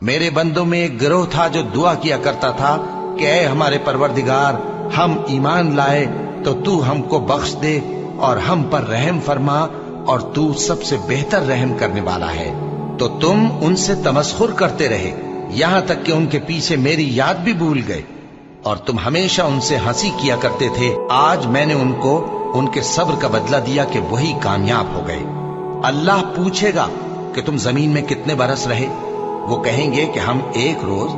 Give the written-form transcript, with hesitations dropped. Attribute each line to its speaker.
Speaker 1: मेरे बंदों में एक गिरोह था जो दुआ किया करता था कि ऐ हमारे परवरदिगार, हम ईमान लाए तो तू हमको बख्श दे और हम पर रहम फरमा, और तू सबसे बेहतर रहम करने वाला है। तो तुम उनसे तमस्खुर करते रहे, यहां तक कि उनके पीछे मेरी याद भी भूल गए, और तुम हमेशा उनसे हंसी किया करते थे। आज मैंने उनको उनके सब्र का बदला दिया कि वही कामयाब हो गए। अल्लाह पूछेगा कि तुम जमीन में कितने बरस रहे? वो कहेंगे कि हम एक रोज